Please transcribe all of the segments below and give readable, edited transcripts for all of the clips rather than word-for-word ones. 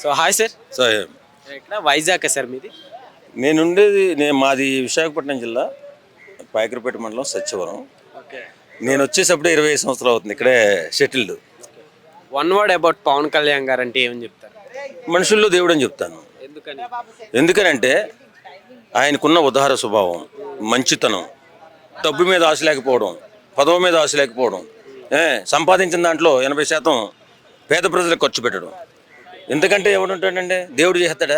So hi sir. Sir ఇక్కడ Vizag sir మీది? మాది విశాఖపట్నం జిల్లా పాయకరపేట మండలం సత్యవరం. ఓకే. నేను వచ్చేసప్పుడు 25 సంవత్సరాలు అవుతుంది ఇక్కడే settled. One word about Pavan Kalyan garu అంటే ఏమని చెప్తారు? మనుషుల్లో దేవుడు అని చెప్తాను. ఎందుకని? ఎందుకనంటే ఆయనకున్న ఉదార స్వభావం, మంచితనం, డబ్బు మీద ఆశ లేకపోవడం, పదవి మీద ఆశ లేకపోవడం, సంపాదించిన దాంట్లో 80% పేద ప్రజలకు ఖర్చు పెట్టడం. ఎందుకంటే ఎవడుంటాడంటే దేవుడు చేస్తాడా?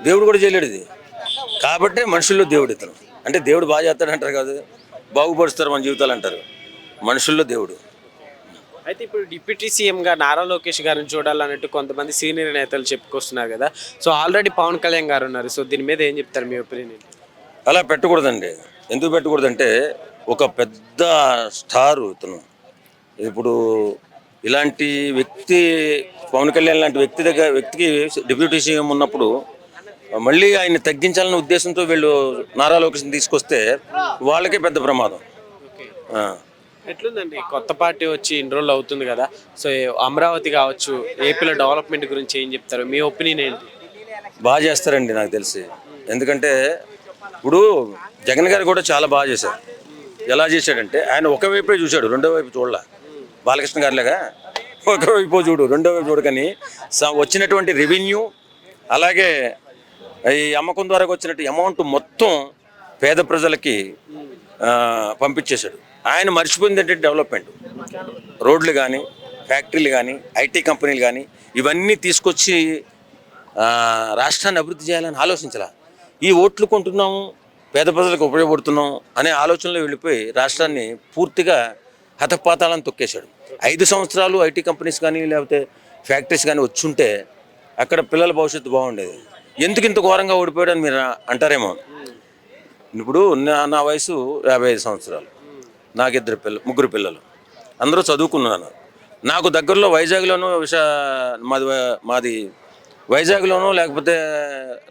దేవుడు కూడా చేయలేడు ఇది. కాబట్టి మనుషుల్లో దేవుడు ఇతను. అంటే దేవుడు బాగా చేస్తాడంటారు కాదు, బాగుపరుస్తారు మన జీవితాలు అంటారు. మనుషుల్లో దేవుడు. అయితే ఇప్పుడు డిప్యూటీ సీఎంగా నారా లోకేష్ గారిని చూడాలన్నట్టు కొంతమంది సీనియర్ నేతలు చెప్పుకొస్తున్నారు కదా. సో ఆల్రెడీ పవన్ కళ్యాణ్ గారు ఉన్నారు. సో దీని మీద ఏం చెప్తారు, మీ ఒపీనియన్? అలా పెట్టకూడదండి. ఎందుకు పెట్టకూడదంటే ఒక పెద్ద స్టారు ఇతను. ఇప్పుడు ఇలాంటి వ్యక్తి పవన్ కళ్యాణ్ లాంటి వ్యక్తికి డిప్యూటీ సీఎం ఉన్నప్పుడు మళ్ళీ ఆయన తగ్గించాలనే ఉద్దేశంతో వీళ్ళు నారా లోకేష్ని తీసుకొస్తే వాళ్ళకే పెద్ద ప్రమాదం. ఎట్లుందండి, కొత్త పార్టీ వచ్చి ఇన్ని రోజులు అవుతుంది కదా. సో అమరావతి కావచ్చు, ఏపీలో డెవలప్మెంట్ గురించి ఏం చెప్తారు, మీ ఒపీనియన్ ఏంటి? బాగా చేస్తారండి నాకు తెలిసి. ఎందుకంటే ఇప్పుడు జగన్ గారు కూడా చాలా బాగా చేశారు. ఎలా చేశాడంటే ఆయన ఒకవైపే చూశాడు, రెండో వైపు చూడలే. బాలకృష్ణ గారిలాగా ఒకవైపు చూడు రెండో వైపు చూడకని వచ్చినటువంటి రెవెన్యూ అలాగే ఈ అమ్మకం ద్వారా వచ్చినట్టు అమౌంట్ మొత్తం పేద ప్రజలకి పంపించేశాడు. ఆయన మర్చిపోయింది ఏంటంటే డెవలప్మెంట్, రోడ్లు కానీ, ఫ్యాక్టరీలు కానీ, ఐటీ కంపెనీలు కానీ ఇవన్నీ తీసుకొచ్చి రాష్ట్రాన్ని అభివృద్ధి చేయాలని ఆలోచించాల. ఈ ఓట్లు కొంటున్నాము, పేద ప్రజలకు ఉపయోగపడుతున్నాం అనే ఆలోచనలో వెళ్ళిపోయి రాష్ట్రాన్ని పూర్తిగా హతపాతాలను తొక్కేశాడు. 5 సంవత్సరాలు ఐటీ కంపెనీస్ కానీ లేకపోతే ఫ్యాక్టరీస్ కానీ వచ్చుంటే అక్కడ పిల్లల భవిష్యత్తు బాగుండేది. ఎందుకు ఇంత ఘోరంగా ఓడిపోయాడని మీరు అంటారేమో. ఇప్పుడు నా వయసు 55 సంవత్సరాలు, నాకు ముగ్గురు పిల్లలు, అందరూ చదువుకున్నాను. నాకు దగ్గరలో వైజాగ్లోనూ మాది వైజాగ్లోనూ లేకపోతే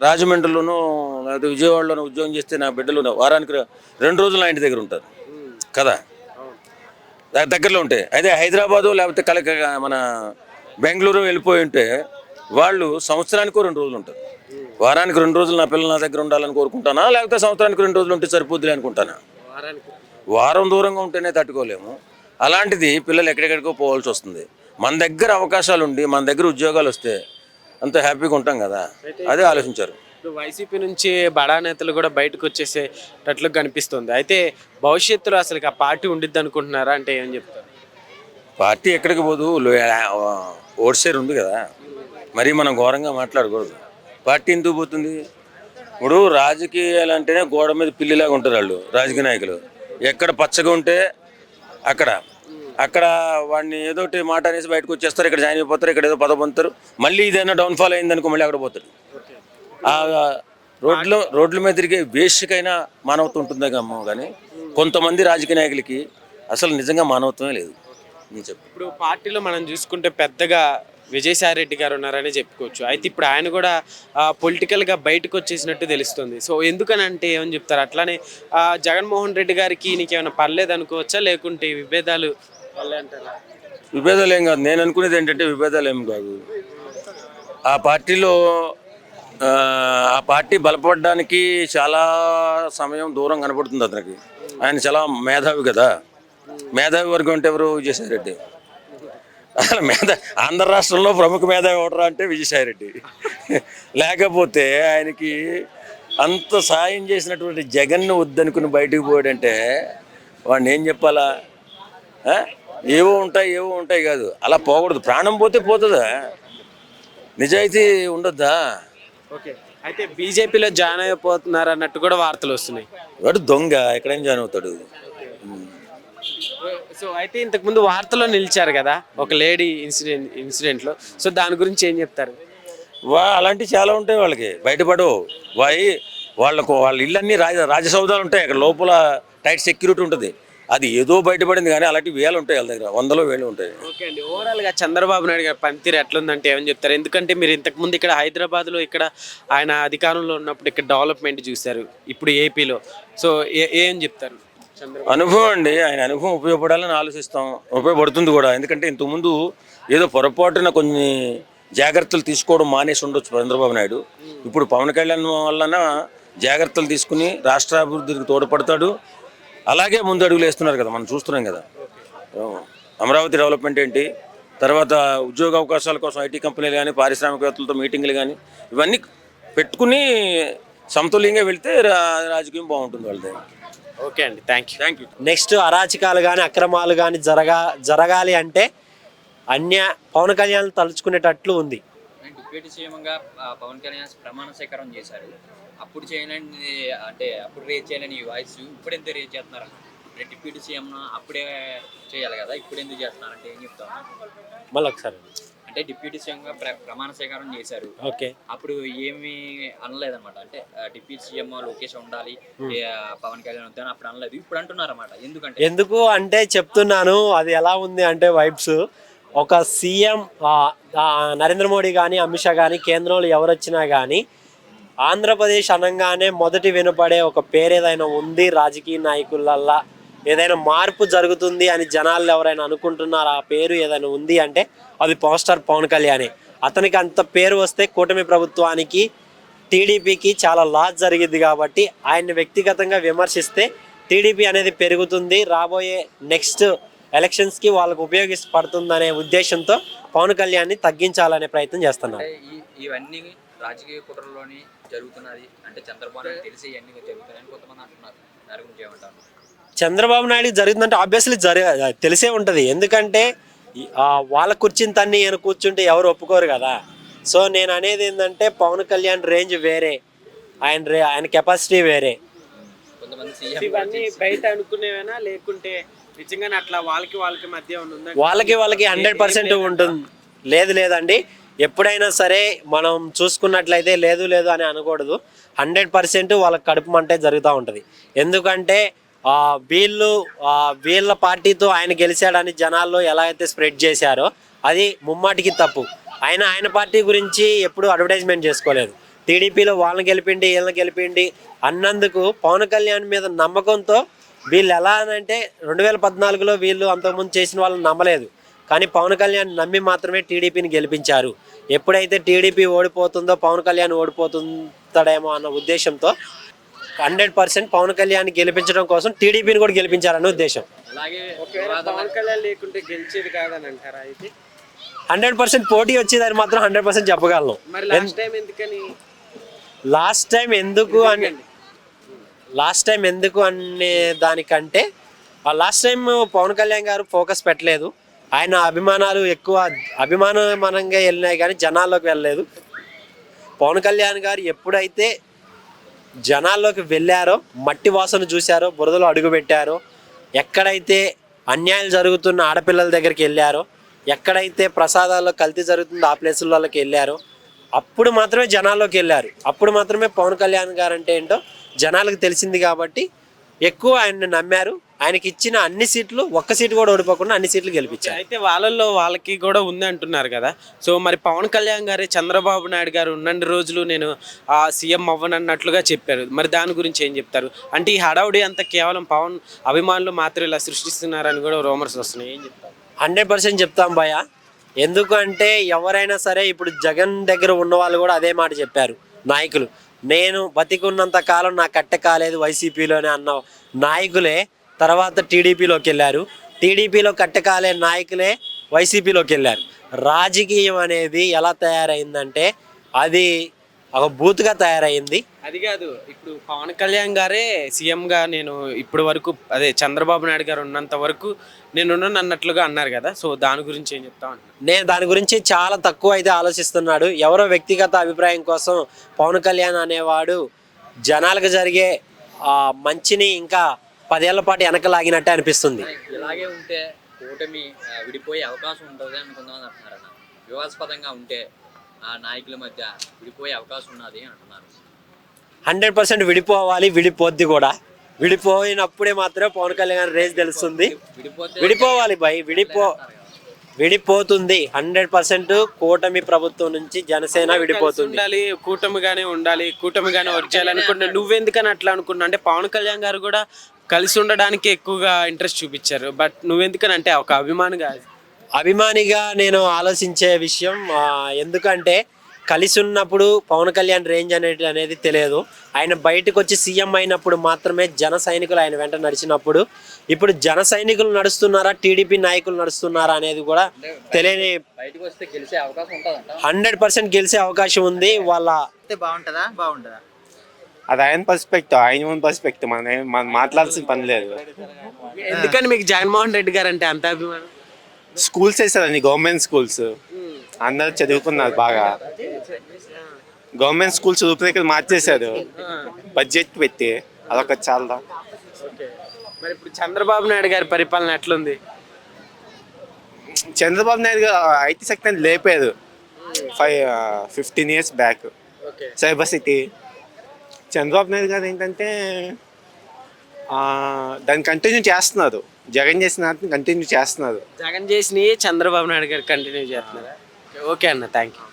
రాజమండ్రిలోనూ లేకపోతే విజయవాడలోనూ ఉద్యోగం చేస్తే నా బిడ్డలు వారానికి 2 రోజులు నా ఇంటి దగ్గర ఉంటారు కదా, దగ్గరలో ఉంటాయి. అయితే హైదరాబాదు లేకపోతే మన బెంగళూరు వెళ్ళిపోయి ఉంటే వాళ్ళు సంవత్సరానికి 2 రోజులు ఉంటారు. వారానికి 2 రోజులు నా పిల్లలు నా దగ్గర ఉండాలని కోరుకుంటానా, లేకపోతే సంవత్సరానికి 2 రోజులు ఉంటే సరిపోద్దులే అనుకుంటానా? వారం దూరంగా ఉంటేనే తట్టుకోలేము. అలాంటిది పిల్లలు ఎక్కడెక్కడికో పోవాల్సి వస్తుంది. మన దగ్గర అవకాశాలు ఉండి మన దగ్గర ఉద్యోగాలు వస్తే అంత హ్యాపీగా ఉంటాం కదా, అదే ఆలోచించారు. ఇప్పుడు వైసీపీ నుంచి బడా నేతలు కూడా బయటకు వచ్చేసేటట్లు కనిపిస్తుంది. అయితే భవిష్యత్తులో అసలు ఆ పార్టీ ఉండిద్ది అనుకుంటున్నారా అంటే ఏం చెప్తారు? పార్టీ ఎక్కడికి పోదు, ఓట్సేర్ ఉంది కదా, మరీ మనం ఘోరంగా మాట్లాడకూడదు. పార్టీ ఎందుకు పోతుంది? ఇప్పుడు రాజకీయాలు అంటేనే గోడ మీద పిల్లిలాగా ఉంటారు వాళ్ళు రాజకీయ నాయకులు. ఎక్కడ పచ్చగా ఉంటే అక్కడ వాడిని ఏదో మాట అనేసి బయటకు వచ్చేస్తారు, ఇక్కడ జాయిన్ అయిపోతారు, ఇక్కడ ఏదో పదవి పొందుతారు. మళ్ళీ ఇదైనా డౌన్ఫాల్ అయిందనుకో మళ్ళీ అక్కడ పోతారు. రోడ్ల మీద తిరిగే వేష్కైనా మానవత్వం ఉంటుందేమో కానీ కొంతమంది రాజకీయ నాయకులకి అసలు నిజంగా మానవత్వమే లేదు. నేను చెప్పు, ఇప్పుడు పార్టీలో మనం చూసుకుంటే పెద్దగా విజయసాయి రెడ్డి గారు ఉన్నారని చెప్పుకోవచ్చు. అయితే ఇప్పుడు ఆయన కూడా పొలిటికల్గా బయటకు వచ్చేసినట్టు తెలుస్తుంది. సో ఎందుకని అంటే ఏమని చెప్తారు? అట్లానే జగన్మోహన్ రెడ్డి గారికి నీకేమైనా పర్లేదు అనుకోవచ్చా, లేకుంటే విభేదాలు అంటారా? విభేదాలు ఏం కాదు. నేను అనుకునేది ఏంటంటే విభేదాలు ఏం కాదు. ఆ పార్టీలో ఆ పార్టీ బలపడడానికి చాలా సమయం దూరం కనపడుతుంది అతనికి. ఆయన చాలా మేధావి కదా. మేధావి వర్గం అంటే ఎవరు? విజయసాయి రెడ్డి. అసలు ఆంధ్ర రాష్ట్రంలో ప్రముఖ మేధావి ఎవడరా అంటే విజయసాయి రెడ్డి. లేకపోతే ఆయనకి అంత సాయం చేసినటువంటి జగన్ను వద్దనుకుని బయటకు పోయాడంటే వాడిని ఏం చెప్పాలా? ఏవో ఉంటాయి కాదు, అలా పోకూడదు. ప్రాణం పోతే పోతుందా? నిజాయితీ ఉండొద్దా? ఓకే. అయితే బీజేపీలో జాయిన్ అయిపోతున్నారు అన్నట్టు కూడా వార్తలు వస్తున్నాయి. వాడు దొంగ, ఎక్కడైనా జాయిన్ అవుతాడు. సో అయితే ఇంతకుముందు వార్తలో నిలిచారు కదా ఒక లేడీ ఇన్సిడెంట్లో. సో దాని గురించి ఏం చెప్తారు? అలాంటివి చాలా ఉంటాయి, వాళ్ళకి బయటపడవు. వాళ్ళ ఇళ్ళన్నీ రాజసౌధాలు ఉంటాయి, అక్కడ లోపల టైట్ సెక్యూరిటీ ఉంటుంది. అది ఏదో బయటపడింది కానీ అలాంటివి వేలు ఉంటాయి వాళ్ళ దగ్గర, 100లో 1000 ఉంటాయి. ఓకే అండి. ఓవరాల్గా చంద్రబాబు నాయుడు గారి పనితీరు ఎట్లుందంటే ఏమని చెప్తారు? ఎందుకంటే మీరు ఇంతకుముందు ఇక్కడ హైదరాబాద్లో ఇక్కడ ఆయన అధికారంలో ఉన్నప్పుడు ఇక్కడ డెవలప్మెంట్ చూశారు, ఇప్పుడు ఏపీలో. సో ఏం చెప్తారు? అనుభవం అండి, ఆయన అనుభవం ఉపయోగపడాలని ఆలోచిస్తాం, ఉపయోగపడుతుంది కూడా. ఎందుకంటే ఇంతకుముందు ఏదో పొరపాటున కొన్ని జాగ్రత్తలు తీసుకోవడం మానేసి ఉండొచ్చు చంద్రబాబు నాయుడు. ఇప్పుడు పవన్ కళ్యాణ్ వలన జాగ్రత్తలు తీసుకుని రాష్ట్ర అభివృద్ధికి తోడ్పడతాడు. అలాగే ముందు అడుగులు వేస్తున్నారు కదా, మనం చూస్తున్నాం కదా. అమరావతి డెవలప్మెంట్ ఏంటి, తర్వాత ఉద్యోగ అవకాశాల కోసం ఐటీ కంపెనీలు కానీ పారిశ్రామికవేత్తలతో మీటింగ్లు కానీ ఇవన్నీ పెట్టుకుని సమతుల్యంగా వెళ్తే రాజకీయం బాగుంటుంది వాళ్ళది. ఓకే అండి, థ్యాంక్ యూ. నెక్స్ట్ అరాచకాలు కానీ అక్రమాలు కానీ జరగాలి అంటే పవన్ కళ్యాణ్ తలుచుకునేటట్లు ఉంది. డిప్యూటీ సీఎంగా పవన్ కళ్యాణ్ ప్రమాణ స్వీకారం చేశారు. అప్పుడు చేయలేని అంటే అప్పుడు రేజ్ చేయలేని వాయిస్ ఇప్పుడు ఎందుకు రేజ్ చేస్తున్నారు? డిప్యూటీ సీఎం అప్పుడే చేయాలి కదా, ఇప్పుడు ఎందుకు చేస్తున్నారంటే ఏం చెప్తాను? మళ్ళీ ఒకసారి అంటే డిప్యూటీ సీఎంగా ప్రమాణ స్వీకారం చేశారు. ఓకే, అప్పుడు ఏమీ అనలేదన్నమాట. అంటే డిప్యూటీ సీఎం లోకేష్ ఉండాలి, పవన్ కళ్యాణ్ వద్దని అప్పుడు అనలేదు. ఇప్పుడు అంటున్నారు అన్నమాట. ఎందుకు అంటే చెప్తున్నాను, అది ఎలా ఉంది అంటే వైబ్స్ ఒక సీఎం నరేంద్ర మోడీ కానీ అమిత్ షా కానీ కేంద్రంలో ఎవరు వచ్చినా కానీ ఆంధ్రప్రదేశ్ అనగానే మొదటి వినపడే ఒక పేరు ఏదైనా ఉంది, రాజకీయ నాయకులల్లా ఏదైనా మార్పు జరుగుతుంది అని జనాలు ఎవరైనా అనుకుంటున్నారు, ఆ పేరు ఏదైనా ఉంది అంటే అది పవర్ స్టార్ పవన్ కళ్యాణే. అతనికి అంత పేరు వస్తే కూటమి ప్రభుత్వానికి టీడీపీకి చాలా లాస్ జరిగింది కాబట్టి ఆయన్ని వ్యక్తిగతంగా విమర్శిస్తే టీడీపీ అనేది పెరుగుతుంది, రాబోయే నెక్స్ట్ ఎలక్షన్స్కి వాళ్ళకు ఉపయోగపడుతుందనే ఉద్దేశంతో పవన్ కళ్యాణ్ని తగ్గించాలనే ప్రయత్నం చేస్తున్నారు. ఇవన్నీ రాజకీయ కుట్రలోని జరుగుతున్నది అంటే చంద్రబాబు నాయుడు తెలిసి ఇవన్నీ జరుగుతున్నాయని కొంతమంది అంటున్నారు. దాని గురించి ఏమంటారు? చంద్రబాబు నాయుడు జరుగుతుందంటే ఆబ్వియస్లీ తెలిసే ఉంటుంది. ఎందుకంటే వాళ్ళ కూర్చుని తన్ని ఈయన కూర్చుంటే ఎవరు ఒప్పుకోరు కదా. సో నేను అనేది ఏంటంటే పవన్ కళ్యాణ్ రేంజ్ వేరే, ఆయన కెపాసిటీ వేరే. కొంతమంది ఇవన్నీ బయట అనుకునేవేనా లేకుంటే నిజంగానే అట్లా వాళ్ళకి మధ్య ఉందా? వాళ్ళకి 100% ఉంటుంది. లేదండి, ఎప్పుడైనా సరే మనం చూసుకున్నట్లయితే లేదు అని అనకూడదు. 100% వాళ్ళకి కడుపు మంటే జరుగుతూ ఉంటుంది. ఎందుకంటే వీళ్ళ పార్టీతో ఆయన గెలిచాడని జనాల్లో ఎలా అయితే స్ప్రెడ్ చేశారో అది ముమ్మాటికి తప్పు. ఆయన పార్టీ గురించి ఎప్పుడు అడ్వర్టైజ్మెంట్ చేసుకోలేదు. టీడీపీలో వాళ్ళని గెలిపిండి వీళ్ళని గెలిపిండి అన్నందుకు పవన్ కళ్యాణ్ మీద నమ్మకంతో వీళ్ళు ఎలా అంటే 2014లో వీళ్ళు అంతకుముందు చేసిన వాళ్ళని నమ్మలేదు, కానీ పవన్ కళ్యాణ్ నమ్మి మాత్రమే టీడీపీని గెలిపించారు. ఎప్పుడైతే టీడీపీ ఓడిపోతుందో పవన్ కళ్యాణ్ ఓడిపోతుంటాడేమో అన్న ఉద్దేశంతో 100% పవన్ కళ్యాణ్ గెలిపించడం కోసం టీడీపీని కూడా గెలిపించారన్న ఉద్దేశం. పవన్ కళ్యాణ్ లేకుంటే గెలిచేది కాదని అంటారా? అయితే 100% పోటీ వచ్చేదని మాత్రం 100% చెప్పగలను. మరి లాస్ట్ టైం ఎందుకని? లాస్ట్ టైం ఎందుకు అనే దానికంటే లాస్ట్ టైం పవన్ కళ్యాణ్ గారు ఫోకస్ పెట్టలేదు. ఆయన అభిమానాలు ఎక్కువ అభిమానంగా వెళ్ళినాయి కానీ జనాల్లోకి వెళ్ళలేదు. పవన్ కళ్యాణ్ గారు ఎప్పుడైతే జనాల్లోకి వెళ్ళారో, మట్టి వాసన చూశారో, బురదలో అడుగుపెట్టారో, ఎక్కడైతే అన్యాయాలు జరుగుతున్న ఆడపిల్లల దగ్గరికి వెళ్ళారో, ఎక్కడైతే ప్రసాదాల్లో కల్తీ జరుగుతుందో ఆ ప్లేసులకి వెళ్ళారో అప్పుడు మాత్రమే జనాల్లోకి వెళ్ళారు. అప్పుడు మాత్రమే పవన్ కళ్యాణ్ గారు అంటే ఏంటో జనాలకు తెలిసింది కాబట్టి ఎక్కువ ఆయన్ని నమ్మారు. ఆయనకి ఇచ్చిన అన్ని సీట్లు ఒక్క సీటు కూడా ఓడిపోకుండా అన్ని సీట్లు గెలిపించారు. అయితే వాళ్ళకి కూడా ఉంది అంటున్నారు కదా. సో మరి పవన్ కళ్యాణ్ గారే చంద్రబాబు నాయుడు గారు ఉన్నన్ని రోజులు నేను సీఎం అవ్వనన్నట్లుగా చెప్పారు. మరి దాని గురించి ఏం చెప్తారు? అంటే ఈ హడావుడి అంతా కేవలం పవన్ అభిమానులు మాత్రం ఇలా సృష్టిస్తున్నారని కూడా రూమర్స్ వస్తున్నాయి, ఏం చెప్తారు? 100% చెప్తాం భయ్య. ఎందుకంటే ఎవరైనా సరే ఇప్పుడు జగన్ దగ్గర ఉన్న వాళ్ళు కూడా అదే మాట చెప్పారు నాయకులు. నేను బతికున్నంత కాలం నాకు కట్ట కాలేదు వైసీపీలోనే అన్న నాయకులే తర్వాత టీడీపీలోకి వెళ్ళారు. టీడీపీలో కట్టకాలే నాయకులే వైసీపీలోకి వెళ్ళారు. రాజకీయం అనేది ఎలా తయారైందంటే అది ఒక బూత్గా తయారైంది. అది కాదు, ఇప్పుడు పవన్ కళ్యాణ్ గారే సీఎంగా నేను ఇప్పటి వరకు చంద్రబాబు నాయుడు గారు ఉన్నంత వరకు నేనున్నాను అన్నట్లుగా అన్నారు కదా. సో దాని గురించి ఏం చెప్తా ఉంటాను? నేను దాని గురించి చాలా తక్కువ అయితే ఆలోచిస్తున్నాడు. ఎవరో వ్యక్తిగత అభిప్రాయం కోసం పవన్ కళ్యాణ్ అనేవాడు జనాలకు జరిగే మంచిని ఇంకా 10 ఏళ్ల పాటు వెనకలాగినట్టే అనిపిస్తుంది. ఇలాగే ఉంటే కూటమి విడిపోయే అవకాశం ఉంటుంది అని కొంతమంది అంటున్నారన్న. వివాదాస్పదంగా ఉంటే ఆ నాయకుల మధ్య విడిపోయే అవకాశం ఉన్నది అంటున్నారు. 100% విడిపోవాలి, విడిపోద్ది కూడా. విడిపోయినప్పుడే మాత్రమే పవన్ కళ్యాణ్ రేజ్ తెలుస్తుంది. విడిపోవాలి విడిపోతుంది 100%. కూటమి ప్రభుత్వం నుంచి జనసేన విడిపోతుంది. కూటమిగానే వచ్చేయాలనుకుంటున్నా. నువ్వెందుకని అట్లా అనుకున్నా అంటే పవన్ కళ్యాణ్ గారు కూడా కలిసి ఉండడానికి ఎక్కువగా ఇంట్రెస్ట్ చూపించారు. బట్ నువ్వెందుకని అంటే ఒక అభిమానిగా అభిమానిగా నేను ఆలోచించే విషయం ఎందుకంటే కలిసి ఉన్నప్పుడు పవన్ కళ్యాణ్ రేంజ్ అనేది తెలియదు. ఆయన బయటకు వచ్చి సీఎం అయినప్పుడు మాత్రమే జన సైనికులు ఆయన వెంట నడిచినప్పుడు, ఇప్పుడు జన సైనికులు నడుస్తున్నారా టీడీపీ నాయకులు నడుస్తున్నారా అనేది కూడా తెలియని. బయటకు వస్తే గెలిచే అవకాశం ఉంటుందంట. 100% గెలిచే అవకాశం ఉంది. వాళ్ళ బాగుంటుందా అది ఆయన పర్స్పెక్టివ్, ఆయన ఓన్ పర్స్పెక్టివ్. మనం మాట్లాడాల్సిన పని లేదు. ఎందుకని మీకు జగన్మోహన్ రెడ్డి గారు అంటే అంత అభిమానం? స్కూల్స్ వేసారండి, గవర్నమెంట్ స్కూల్స్. అందరూ చదువుకున్నారు బాగా. గవర్నమెంట్ స్కూల్స్ రూపురేఖలు మార్చేశారు బడ్జెట్ పెట్టి. అదొక చాలా. మరి ఇప్పుడు చంద్రబాబు నాయుడు గారి పరిపాలన ఎట్లుంది? చంద్రబాబు నాయుడు గారు ఐటీ సెక్టర్ లేపారు 15 years back. Cyber city. Chandrababu Naidu గారు ఏంటంటే దాన్ని కంటిన్యూ చేస్తున్నారు. జగన్ చేసిన కంటిన్యూ చేస్తున్నారు. జగన్ చేసినవి చంద్రబాబు నాయుడు గారు కంటిన్యూ చేస్తున్నారా? ఓకే అన్న, థ్యాంక్ యూ.